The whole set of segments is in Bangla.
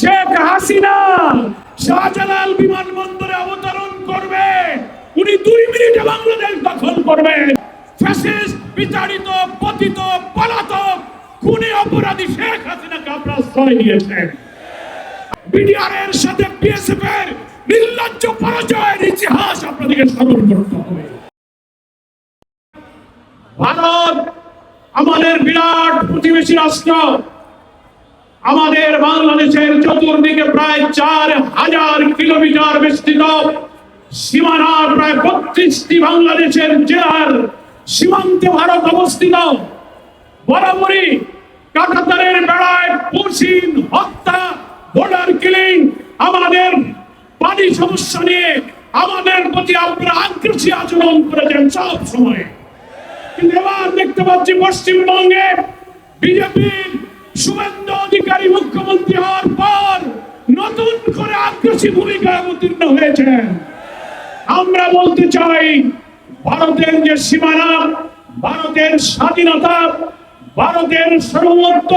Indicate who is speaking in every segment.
Speaker 1: শেখ হাসিনা শাহজালাল বিমানবন্দরে অবতরণ করবে, উনি 2 মিনিটে বাংলাদেশ দখল করবেন। ফ্যাসিস্ট বিচারিত পতিত পলাতক খুনি অপরাধী শেখ হাসিনাকে আপনারা আশ্রয় দিয়েছেন। বিডিআর এর সাথে বিএসএফ এর নির্লজ্জ পরাজয়ের ইতিহাস আপনাদেরকে স্মরণ করতে হবে। ভারত আমাদের বিরাট প্রতিবেশী রাষ্ট্র। আমাদের বাংলাদেশের চতুর্দিকে প্রায় 4000 কিলোমিটার বিস্তৃত সীমানার প্রায় 32টি বাংলাদেশের জেলার সীমান্তে ভারত অবস্থিত। বরাবরই কাঁটাতারের বেড়ায় পুশিন হত্যা, বর্ডার কিলিং, আমাদের পানি সমস্যা নিয়ে আমাদের প্রতি আপনারা আগ্রাসী আচরণ করেছেন সব সময়। কিন্তু এবার দেখতে পাচ্ছি পশ্চিমবঙ্গে বিজেপির শুভেন্দু অধিকারী মুখ্যমন্ত্রী হওয়ার পর নতুন করে আগ্রাসী ভূমিকায় অবতীর্ণ হয়েছেন। আমরা বলতে চাই, ভারতের যে সীমানা, ভারতের স্বাধীনতা, ভারতের সার্বভৌমত্ব,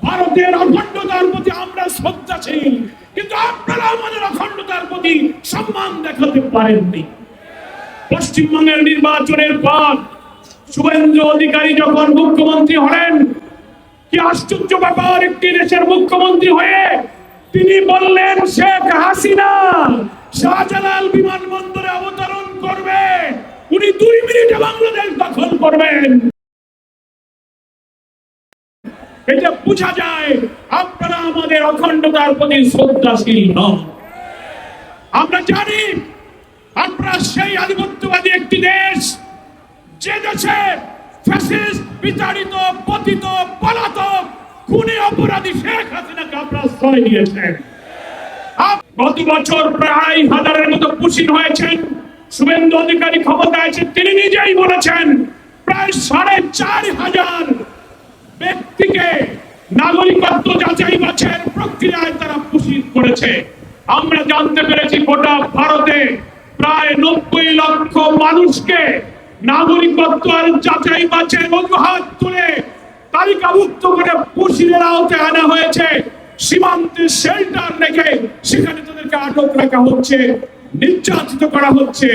Speaker 1: ভারতের অখণ্ডতার প্রতি আমরা শ্রদ্ধাশীল, কিন্তু আপনারা আমাদের অখণ্ডতার প্রতি সম্মান দেখাতে পারেননি। পশ্চিমবঙ্গের নির্বাচনের পর শুভেন্দু অধিকারী যখন মুখ্যমন্ত্রী হলেন, কি আশ্চর্য ব্যাপার, একটি দেশের মুখ্যমন্ত্রী হয়ে তিনি বললেন শেখ হাসিনা শাহজালাল বিমানবন্দরে অবতরণ করবে, উনি 2 মিনিটে বাংলাদেশ দখল করবেন। এটা বোঝা যায় আপনারা আমাদের অখণ্ডতার প্রতি শ্রদ্ধাশীল নন। আমরা জানি আপনারা সেই আধিপত্যবাদী একটি দেশ, যে দেশে ফ্যাসিস্ট বিচারিত পতিত পলাতক খুনি অপরাধী শেখ হাসিনাকে আপনারা আশ্রয় দিয়েছেন। গত বছর প্রায় 1000-এর মতো পুশিন হয়েছেন। শুভেন্দু অধিকারী ক্ষমতায় আছেন, তিনি নিজেই বলেছেন প্রায় 4500 ব্যক্তিকে নাগরিকত্ব যাচাই বাছাইয়ের প্রক্রিয়ায় তারা পুশিন করেছে। আমরা জানতে পেরেছি গোটা ভারতে প্রায় 90 লক্ষ মানুষকে নাগরিকত্ব আর যাচাই বাছাইয়ের অজুহাত তুলে তালিকাভুক্ত করে পুশিনের আওতায় আনা হয়েছে। সীমান্তে শেল্টার রেখে সেখানে তাদেরকে আটক রাখা হচ্ছে, নির্যাতিত করা হচ্ছে।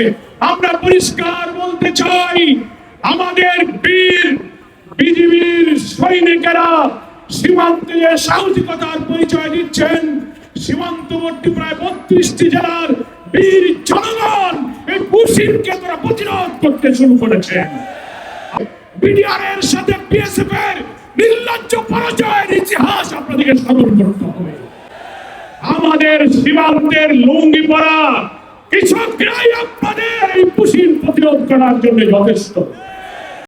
Speaker 1: আমরা পরিষ্কার বলতে চাই, আমাদের বীর বিজিবির সৈনিকেরা সীমান্তে সাহসিকতার পরিচয় দিচ্ছেন। সীমান্তবর্তী প্রায় 32টি জেলার বীর জনগণ এই পুশিনকে তারা প্রতিরোধ করতে শুরু করেছেন। বিডিআর এর সাথে বিএসএফ এর নির্লজ্জ পরাজয়ের ইতিহাস আপনাদেরকে স্মরণ করতে হবে। আমাদের সীমান্তের লুঙ্গি পরা কৃষকরাই আপনাদের এই পুশিন প্রতিরোধ করার জন্য যথেষ্ট।